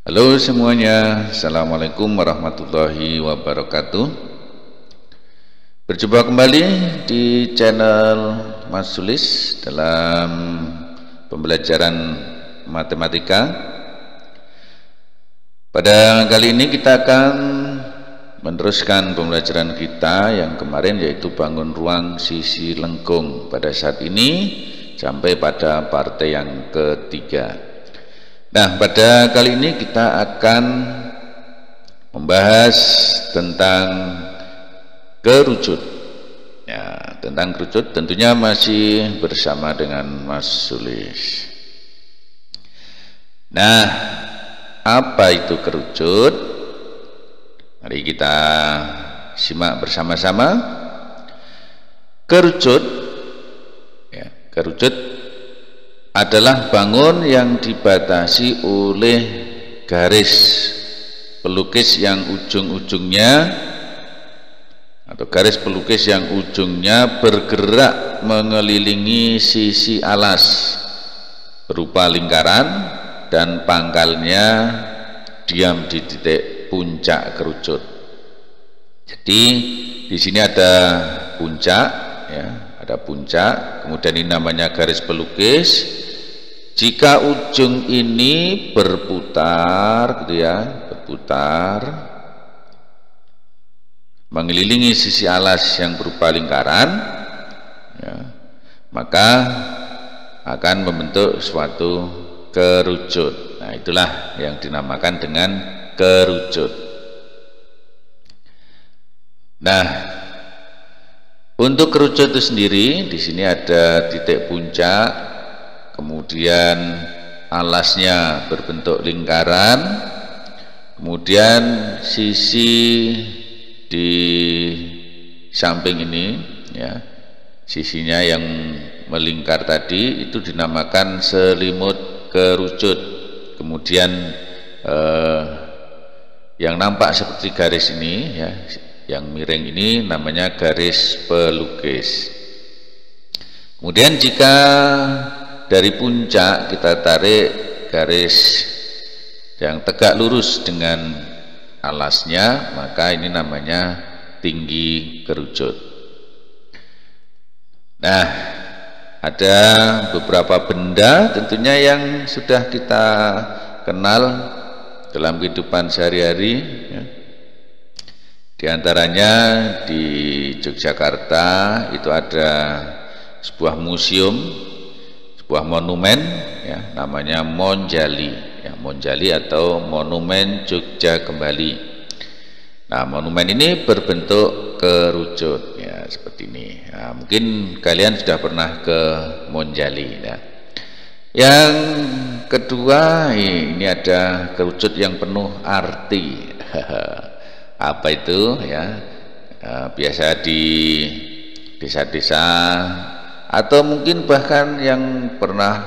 Halo semuanya, Assalamualaikum warahmatullahi wabarakatuh. Berjumpa kembali di channel Mas Sulis dalam pembelajaran matematika. Pada kali ini kita akan meneruskan pembelajaran kita yang kemarin, yaitu bangun ruang sisi lengkung. Pada saat ini sampai pada partai yang ketiga. Nah, pada kali ini kita akan membahas tentang kerucut. Ya, tentang kerucut tentunya masih bersama dengan Mas Sulis. Nah, apa itu kerucut? Mari kita simak bersama-sama. Kerucut, ya, kerucut adalah bangun yang dibatasi oleh garis pelukis yang ujung-ujungnya atau garis pelukis yang ujungnya bergerak mengelilingi sisi alas berupa lingkaran dan pangkalnya diam di titik puncak kerucut. Jadi di sini ada puncak, ya, ada puncak, kemudian ini namanya garis pelukis. Jika ujung ini berputar, gitu ya, berputar mengelilingi sisi alas yang berupa lingkaran, ya, maka akan membentuk suatu kerucut. Nah, itulah yang dinamakan dengan kerucut. Nah, untuk kerucut itu sendiri, di sini ada titik puncak. Kemudian alasnya berbentuk lingkaran, kemudian sisi di samping ini, ya, sisinya yang melingkar tadi itu dinamakan selimut kerucut. Kemudian yang nampak seperti garis ini, ya, yang miring ini namanya garis pelukis. Kemudian jika dari puncak kita tarik garis yang tegak lurus dengan alasnya, maka ini namanya tinggi kerucut. Nah, ada beberapa benda tentunya yang sudah kita kenal dalam kehidupan sehari-hari, ya. Di antaranya di Yogyakarta itu ada sebuah museum, sebuah monumen, ya, namanya Monjali, ya, Monjali atau Monumen Jogja Kembali. Nah, monumen ini berbentuk kerucut, ya, seperti ini. Nah, mungkin kalian sudah pernah ke Monjali, ya. Yang kedua, ini ada kerucut yang penuh arti. Apa itu, ya? Biasa di desa-desa atau mungkin bahkan yang pernah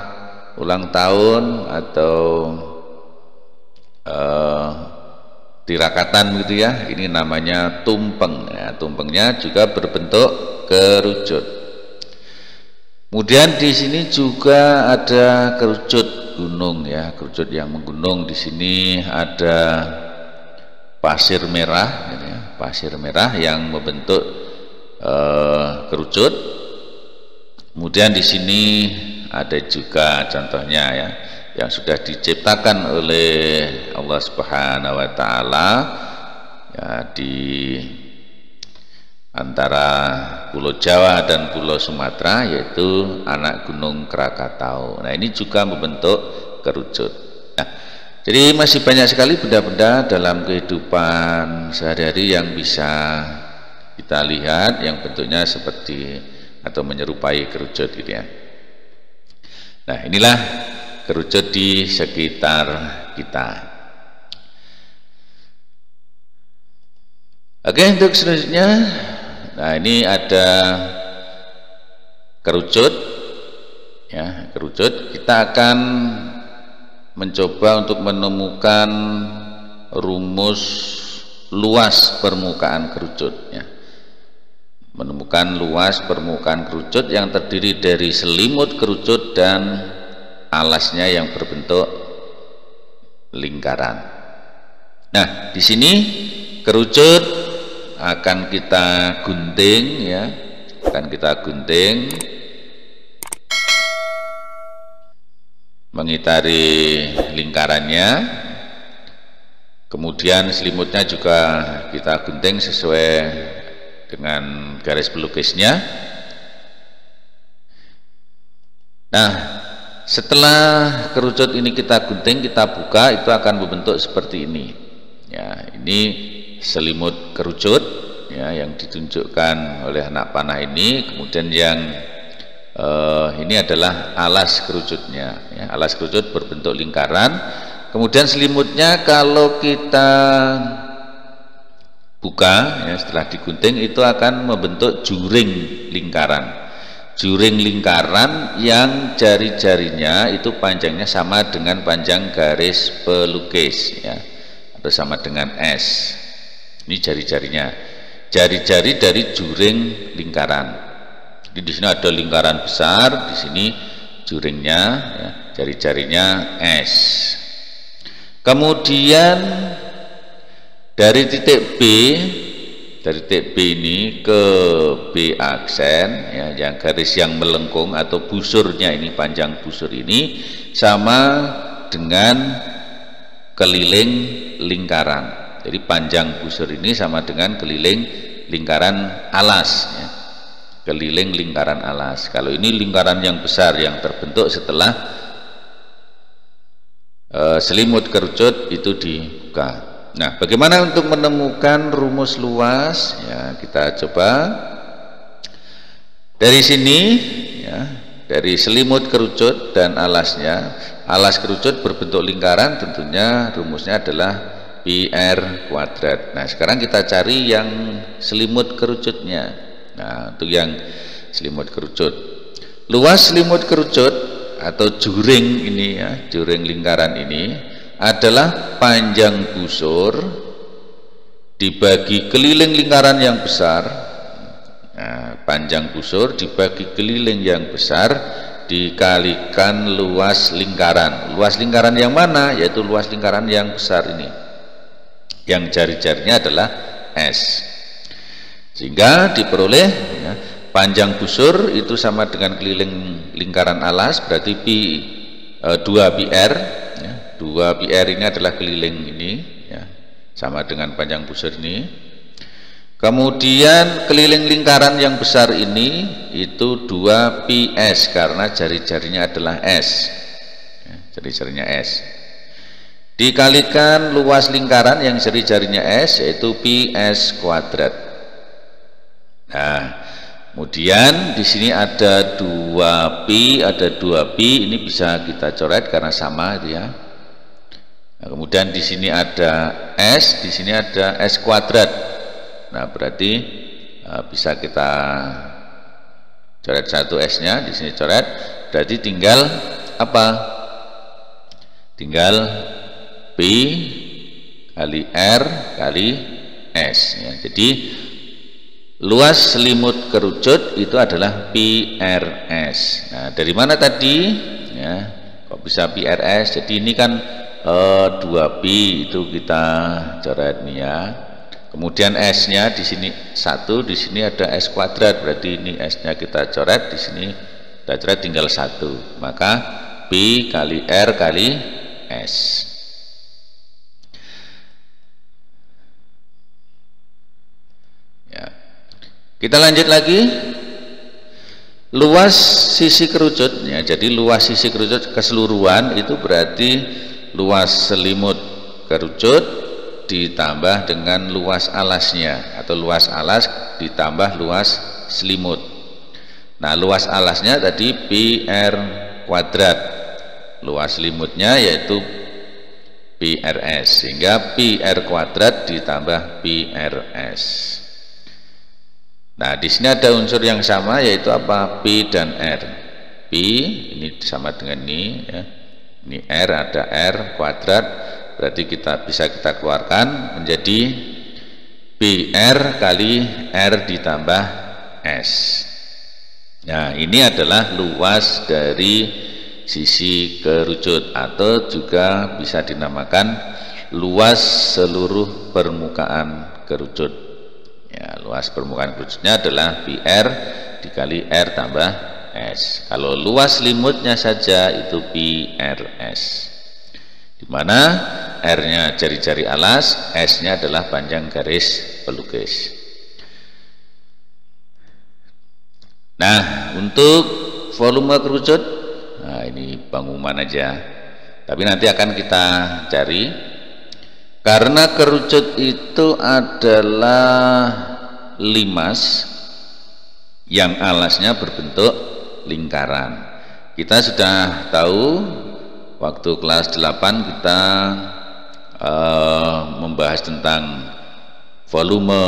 ulang tahun atau tirakatan gitu, ya, ini namanya tumpeng, ya. Tumpengnya juga berbentuk kerucut. Kemudian di sini juga ada kerucut gunung, ya, kerucut yang menggunung. Di sini ada pasir merah, ya, pasir merah yang membentuk kerucut. Kemudian di sini ada juga contohnya, ya, yang sudah diciptakan oleh Allah Subhanahu wa taala, ya, di antara Pulau Jawa dan Pulau Sumatera, yaitu anak Gunung Krakatau. Nah, ini juga membentuk kerucut. Nah, jadi masih banyak sekali benda-benda dalam kehidupan sehari-hari yang bisa kita lihat yang bentuknya seperti atau menyerupai kerucut, gitu, ya. Nah, inilah kerucut di sekitar kita. Oke, untuk selanjutnya, nah, ini ada kerucut, ya, kerucut. Kita akan mencoba untuk menemukan rumus luas permukaan kerucut, ya. Menemukan luas permukaan kerucut yang terdiri dari selimut kerucut dan alasnya yang berbentuk lingkaran. Nah, di sini kerucut akan kita gunting ya, akan kita gunting mengitari lingkarannya. Kemudian selimutnya juga kita gunting sesuai dengan garis pelukisnya. Nah, setelah kerucut ini kita gunting, kita buka, itu akan membentuk seperti ini. Ya, ini selimut kerucut ya, yang ditunjukkan oleh anak panah ini. Kemudian yang ini adalah alas kerucutnya. Ya, alas kerucut berbentuk lingkaran. Kemudian selimutnya kalau kita buka ya, setelah digunting itu akan membentuk juring lingkaran. Juring lingkaran yang jari-jarinya itu panjangnya sama dengan panjang garis pelukis ya, atau sama dengan S. Ini jari-jarinya, jari-jari dari juring lingkaran. Jadi di sini ada lingkaran besar, di sini juringnya ya, jari-jarinya S. Kemudian dari titik B, dari titik B ini ke B aksen ya, yang garis yang melengkung atau busurnya ini, panjang busur ini sama dengan keliling lingkaran. Jadi panjang busur ini sama dengan keliling lingkaran alas ya, keliling lingkaran alas. Kalau ini lingkaran yang besar yang terbentuk setelah selimut kerucut itu dibuka. Nah, bagaimana untuk menemukan rumus luas? Ya, kita coba dari sini ya, dari selimut kerucut dan alasnya. Alas kerucut berbentuk lingkaran, tentunya rumusnya adalah pi r kuadrat. Nah, sekarang kita cari yang selimut kerucutnya. Nah, untuk yang selimut kerucut, luas selimut kerucut atau juring ini ya, juring lingkaran ini adalah panjang busur dibagi keliling lingkaran yang besar. Nah, panjang busur dibagi keliling yang besar dikalikan luas lingkaran. Luas lingkaran yang mana? Yaitu luas lingkaran yang besar ini, yang jari-jarinya adalah S. Sehingga diperoleh ya, panjang busur itu sama dengan keliling lingkaran alas, berarti pi 2 pi r ya, 2 pi r ini adalah keliling ini ya, sama dengan panjang busur ini. Kemudian keliling lingkaran yang besar ini itu 2 pi s karena jari-jarinya adalah S ya, jari-jarinya S, dikalikan luas lingkaran yang jari-jarinya S yaitu pi s kuadrat. Nah, kemudian di sini ada 2pi, ada 2pi, ini bisa kita coret karena sama itu ya. Nah, kemudian di sini ada S, di sini ada S kuadrat. Nah, berarti bisa kita coret satu S-nya, di sini coret. Berarti tinggal apa? Tinggal pi kali R kali S ya. Jadi luas selimut kerucut itu adalah PRS. Nah, dari mana tadi? Ya, kok bisa PRS? Jadi ini kan 2pi itu kita coret nih ya. Kemudian S-nya di sini 1, di sini ada S kuadrat. Berarti ini S-nya kita coret, di sini kita coret tinggal 1. Maka P kali R kali S. Kita lanjut lagi, luas sisi kerucut ya. Jadi luas sisi kerucut keseluruhan itu berarti luas selimut kerucut ditambah dengan luas alasnya, atau luas alas ditambah luas selimut. Nah, luas alasnya tadi pi r kuadrat, luas selimutnya yaitu pi rs, sehingga pi r kuadrat ditambah pi rs. Nah, di sini ada unsur yang sama yaitu apa? Pi dan R. Pi ini sama dengan ini ya. Ini R, ada R kuadrat, berarti bisa kita keluarkan menjadi pi R kali R ditambah S. Nah, ini adalah luas dari sisi kerucut, atau juga bisa dinamakan luas seluruh permukaan kerucut. Ya, luas permukaan kerucutnya adalah PR dikali R tambah S. Kalau luas selimutnya saja itu PRS, di mana R-nya jari-jari alas, S-nya adalah panjang garis pelukis. Nah, untuk volume kerucut, nah ini pengumuman aja, tapi nanti akan kita cari. Karena kerucut itu adalah limas yang alasnya berbentuk lingkaran. Kita sudah tahu waktu kelas 8 kita membahas tentang volume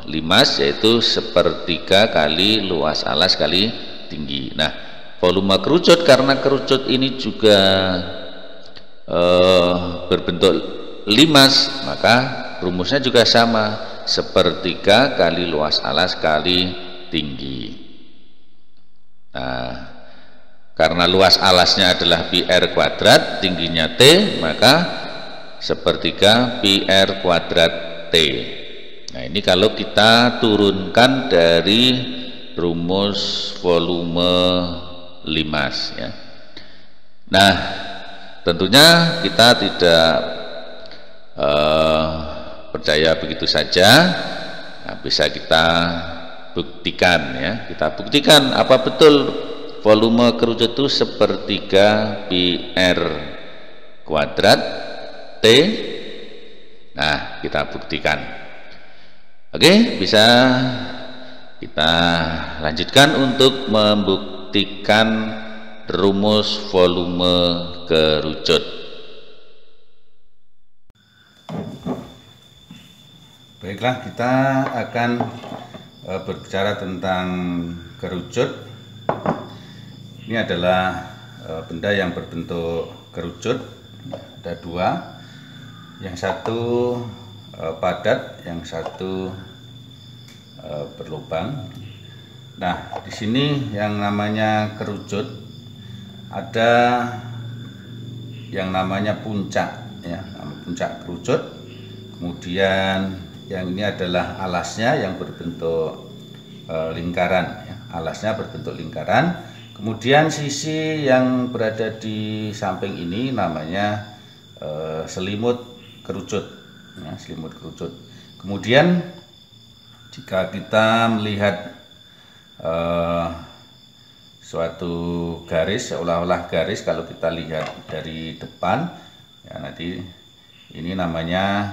limas, yaitu sepertiga kali luas alas kali tinggi. Nah, volume kerucut, karena kerucut ini juga berbentuk limas, maka rumusnya juga sama, sepertiga kali luas alas kali tinggi. Nah, karena luas alasnya adalah PR kuadrat, tingginya T, maka sepertiga PR kuadrat T. Nah, ini kalau kita turunkan dari rumus volume limas ya. Nah, tentunya kita tidak percaya begitu saja. Nah, bisa kita buktikan ya. Kita buktikan apa betul volume kerucut itu sepertiga PR kuadrat T. Nah, kita buktikan. Oke, bisa kita lanjutkan untuk membuktikan rumus volume kerucut. Baiklah, kita akan berbicara tentang kerucut. Ini adalah benda yang berbentuk kerucut. Ada dua, yang satu padat, yang satu berlubang. Nah, di sini yang namanya kerucut ada yang namanya puncak, ya, puncak kerucut. Kemudian yang ini adalah alasnya yang berbentuk lingkaran, ya. Alasnya berbentuk lingkaran. Kemudian sisi yang berada di samping ini namanya selimut kerucut, ya, selimut kerucut. Kemudian jika kita melihat suatu garis, seolah-olah garis, kalau kita lihat dari depan, ya, nanti ini namanya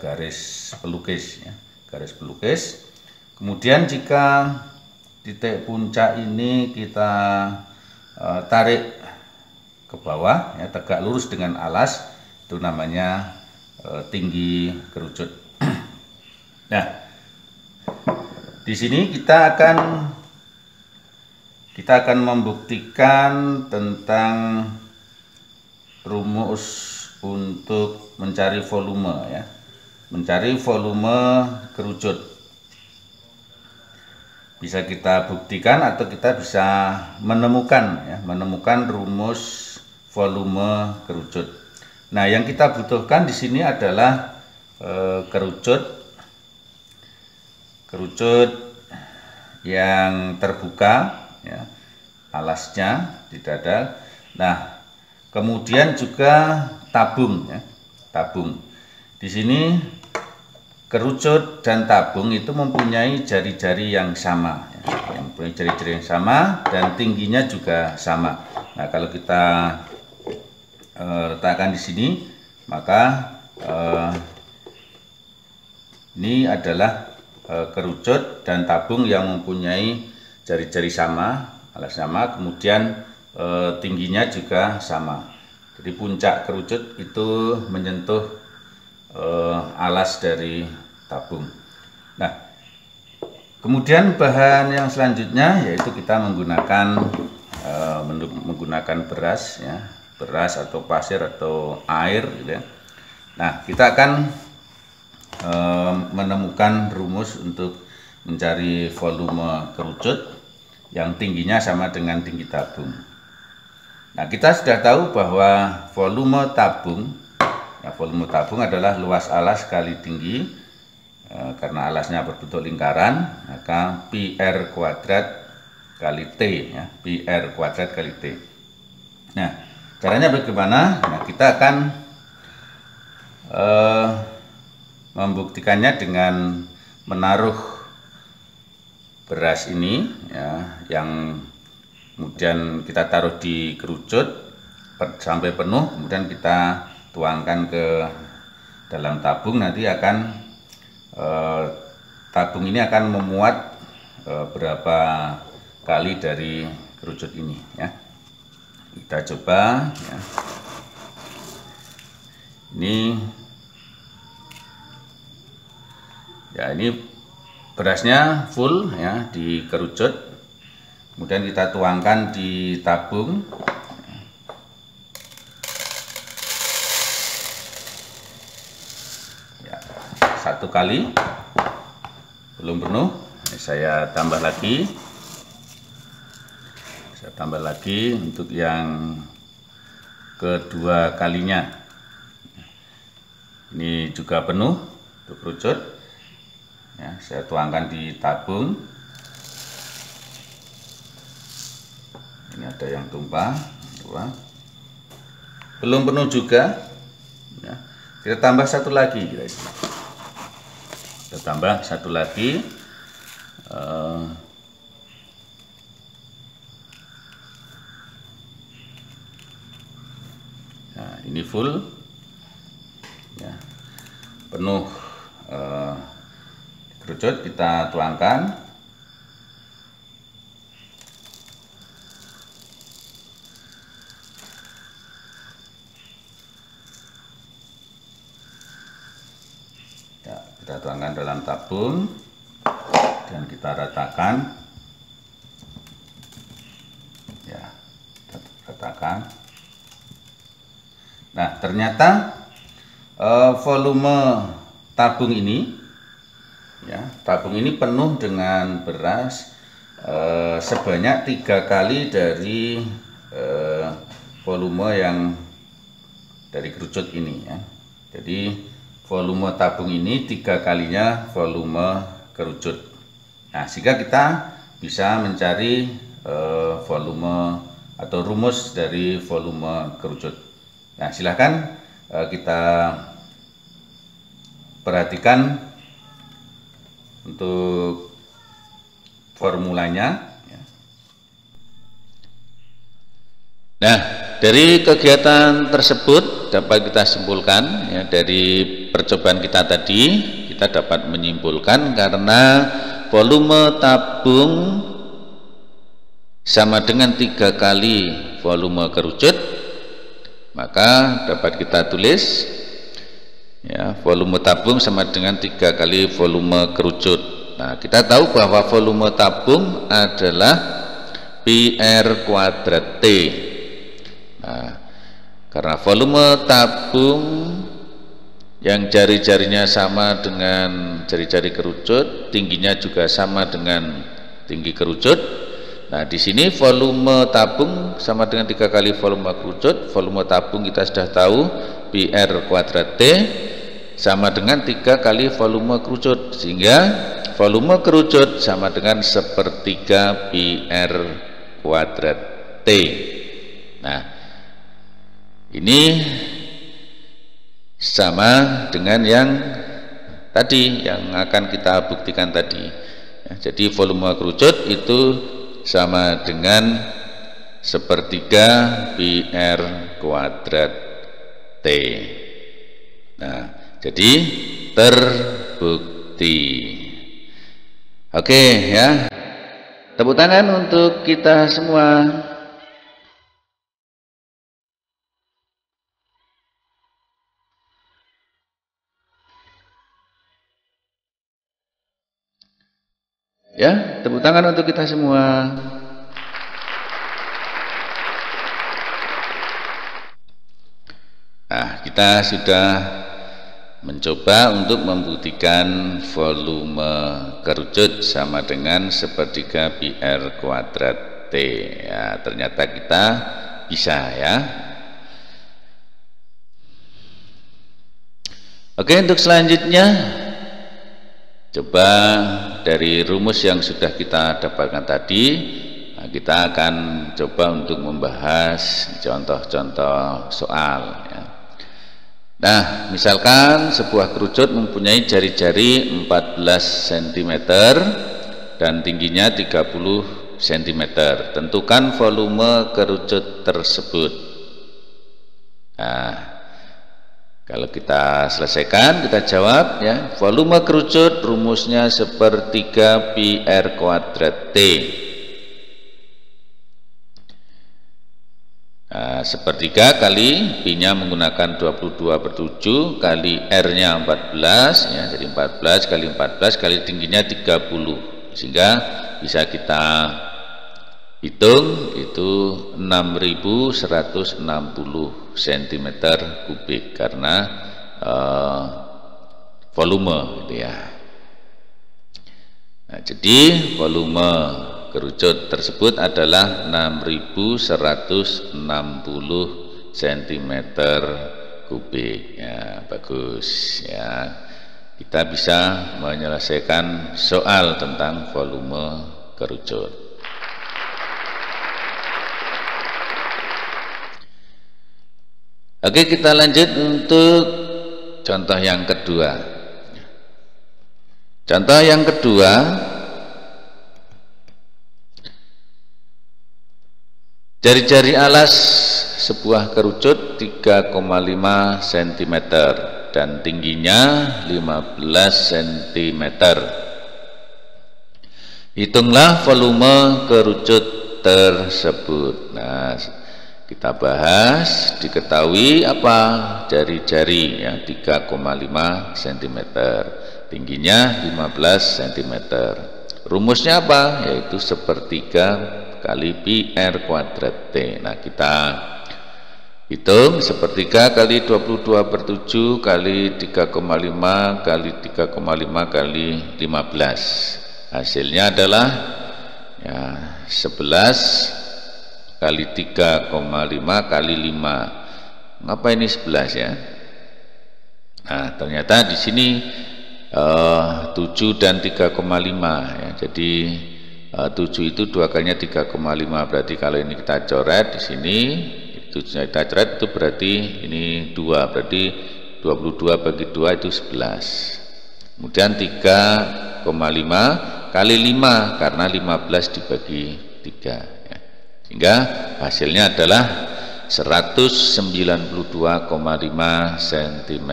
garis pelukis, ya, garis pelukis. Kemudian jika titik puncak ini kita tarik ke bawah, ya, tegak lurus dengan alas, itu namanya tinggi kerucut. Nah, di sini kita akan membuktikan tentang rumus untuk mencari volume, ya, mencari volume kerucut. Bisa kita buktikan atau kita bisa menemukan, ya, menemukan rumus volume kerucut. Nah, yang kita butuhkan di sini adalah kerucut yang terbuka, ya, alasnya di dada. Nah, kemudian juga tabung, ya, tabung. Di sini kerucut dan tabung itu mempunyai jari-jari yang sama, ya, yang mempunyai jari-jari yang sama dan tingginya juga sama. Nah, kalau kita letakkan di sini, maka ini adalah kerucut dan tabung yang mempunyai jari-jari sama, alas sama, kemudian tingginya juga sama. Jadi puncak kerucut itu menyentuh alas dari tabung. Nah, kemudian bahan yang selanjutnya yaitu kita menggunakan beras, ya, beras atau pasir atau air, gitu ya. Nah, kita akan menemukan rumus untuk mencari volume kerucut yang tingginya sama dengan tinggi tabung. Nah, kita sudah tahu bahwa volume tabung, ya, volume tabung adalah luas alas kali tinggi. Karena alasnya berbentuk lingkaran, maka PR kuadrat kali T, ya, PR kuadrat kali T. Nah, caranya bagaimana? Nah, kita akan membuktikannya dengan menaruh beras ini, ya, yang kemudian kita taruh di kerucut sampai penuh, kemudian kita tuangkan ke dalam tabung. Nanti akan tabung ini akan memuat berapa kali dari kerucut ini, ya. Kita coba, ya. Ini berasnya full, ya, di kerucut. Kemudian kita tuangkan di tabung. Ya, satu kali belum penuh, saya tambah lagi. Saya tambah lagi untuk yang kedua kalinya. Ini juga penuh untuk kerucut. Ya, saya tuangkan di tabung. Ini ada yang tumpah, belum penuh juga. Ya, kita tambah satu lagi, kita tambah satu lagi. Nah, ini full, ya, penuh kerucut. Kita tuangkan. Ya, kita tuangkan dalam tabung dan kita ratakan. Ya, kita ratakan. Nah, ternyata volume tabung ini, ya, tabung ini penuh dengan beras sebanyak 3 kali dari volume yang dari kerucut ini, ya. Jadi volume tabung ini 3 kalinya volume kerucut. Nah, sehingga kita bisa mencari volume atau rumus dari volume kerucut. Nah, silahkan kita perhatikan untuk formulanya. Nah, dari kegiatan tersebut dapat kita simpulkan, ya, dari percobaan kita tadi, kita dapat menyimpulkan karena volume tabung sama dengan 3 kali volume kerucut, maka dapat kita tulis, ya, volume tabung sama dengan 3 kali volume kerucut. Nah, kita tahu bahwa volume tabung adalah PR kuadrat T. Nah, karena volume tabung yang jari-jarinya sama dengan jari-jari kerucut, tingginya juga sama dengan tinggi kerucut. Nah, di sini volume tabung sama dengan 3 kali volume kerucut. Volume tabung kita sudah tahu PR kuadrat T sama dengan 3 kali volume kerucut, sehingga volume kerucut sama dengan 1/3 PR kuadrat T. Nah, ini sama dengan yang tadi yang akan kita buktikan tadi, ya. Jadi volume kerucut itu sama dengan 1/3 PR kuadrat T. Nah, jadi terbukti. Oke, ya. Tepuk tangan untuk kita semua. Ya, tepuk tangan untuk kita semua. Nah, kita sudah mencoba untuk membuktikan volume kerucut sama dengan 1/3 PR kuadrat T. Ya, ternyata kita bisa ya. Oke, untuk selanjutnya coba dari rumus yang sudah kita dapatkan tadi, nah, kita akan coba untuk membahas contoh-contoh soal ya. Nah, misalkan sebuah kerucut mempunyai jari-jari 14 cm dan tingginya 30 cm. Tentukan volume kerucut tersebut. Nah, kalau kita selesaikan, kita jawab ya. Volume kerucut rumusnya sepertiga pi r kuadrat T. Nah, sepertiga kali pi-nya menggunakan 22/7 kali r-nya 14 ya, jadi 14 kali 14 kali tingginya 30, sehingga bisa kita hitung itu 6160 cm kubik karena volume gitu ya. Nah, jadi volume kerucut tersebut adalah 6160 cm kubik ya. Bagus ya, kita bisa menyelesaikan soal tentang volume kerucut. Oke, kita lanjut untuk contoh yang kedua. Contoh yang kedua, jari-jari alas sebuah kerucut 3,5 cm dan tingginya 15 cm. Hitunglah volume kerucut tersebut. Nah, kita bahas, diketahui apa jari-jari ya, 3,5 cm, tingginya 15 cm. Rumusnya apa? Yaitu sepertiga kali pi r kuadrat T. Nah, kita hitung sepertiga kali 22/7 kali 3,5 kali 3,5 kali 15. Hasilnya adalah ya 11 kali 3,5 kali 5. Ngapa ini 11 ya? Nah, ternyata di sini 7 dan 3,5 ya. Jadi 7 itu 2 kalinya 3,5, berarti kalau ini kita coret di sini, itu kita coret itu berarti ini 2, berarti 22 bagi 2 itu 11. Kemudian 3,5 kali 5 karena 15 dibagi 3 ya. Sehingga hasilnya adalah 192,5 cm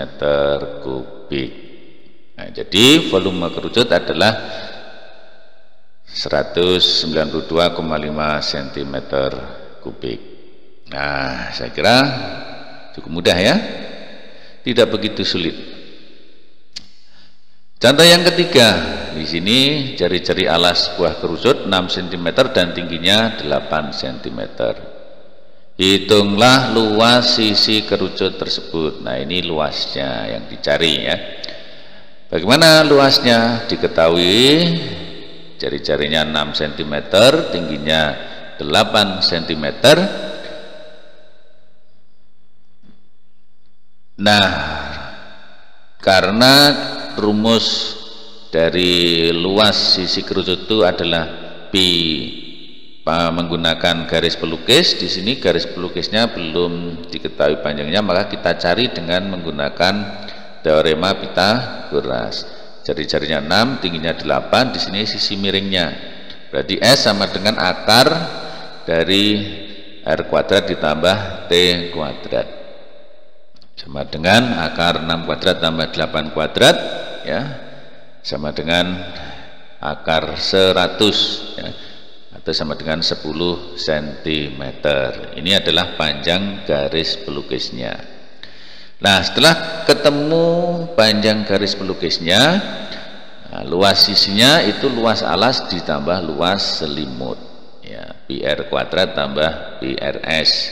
kubik. Nah, jadi volume kerucut adalah 192,5 cm kubik. Nah, saya kira cukup mudah ya, tidak begitu sulit. Contoh yang ketiga, di sini jari-jari alas buah kerucut 6 cm dan tingginya 8 cm. Hitunglah luas sisi kerucut tersebut. Nah, ini luasnya yang dicari ya. Bagaimana luasnya? Diketahui jari-jarinya 6 cm, tingginya 8 cm. Nah, karena rumus dari luas sisi kerucut itu adalah pi menggunakan garis pelukis. Di sini garis pelukisnya belum diketahui panjangnya, maka kita cari dengan menggunakan teorema Pythagoras. Jari-jarinya 6, tingginya 8, di sini sisi miringnya. Berarti S sama dengan akar dari R kuadrat ditambah T kuadrat. Sama dengan akar 6 kuadrat tambah 8 kuadrat ya, sama dengan akar 100 ya, atau sama dengan 10 cm. Ini adalah panjang garis pelukisnya. Nah, setelah ketemu panjang garis pelukisnya, nah, luas sisinya itu luas alas ditambah luas selimut ya, pi r kuadrat tambah pi rs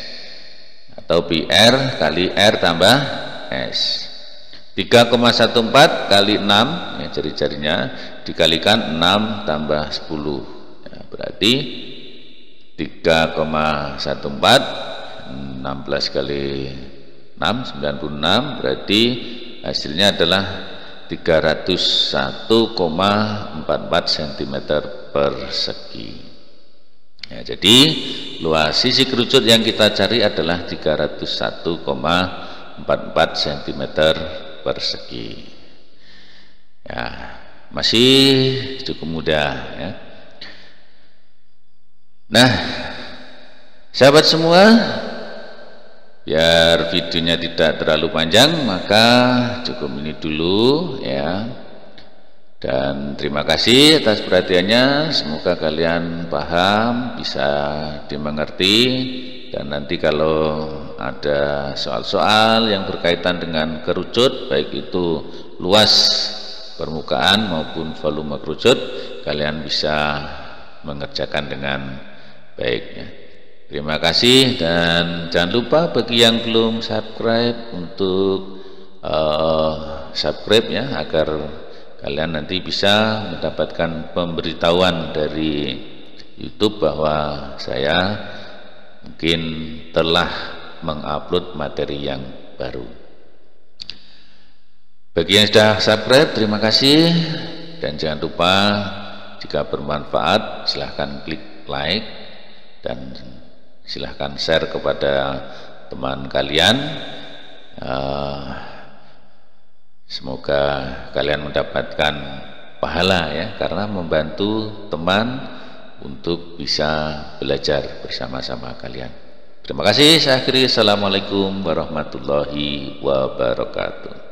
atau pi r kali r tambah s. 3,14 kali 6 ya, jari-jarinya dikalikan 6 tambah 10 ya, berarti 3,14 16 kali 6 96, berarti hasilnya adalah 301,44 cm persegi. Ya, jadi luas sisi kerucut yang kita cari adalah 301,44 cm persegi. Ya, masih cukup mudah ya. Nah, sahabat semua, biar videonya tidak terlalu panjang, maka cukup ini dulu ya. Dan terima kasih atas perhatiannya, semoga kalian paham, bisa dimengerti, dan nanti kalau ada soal-soal yang berkaitan dengan kerucut, baik itu luas permukaan maupun volume kerucut, kalian bisa mengerjakan dengan baik ya. Terima kasih, dan jangan lupa bagi yang belum subscribe untuk subscribe ya, agar kalian nanti bisa mendapatkan pemberitahuan dari YouTube bahwa saya mungkin telah mengupload materi yang baru. Bagi yang sudah subscribe, terima kasih, dan jangan lupa jika bermanfaat silahkan klik like dan silahkan share kepada teman kalian. Semoga kalian mendapatkan pahala ya, karena membantu teman untuk bisa belajar bersama-sama kalian. Terima kasih. Saya akhiri. Assalamualaikum warahmatullahi wabarakatuh.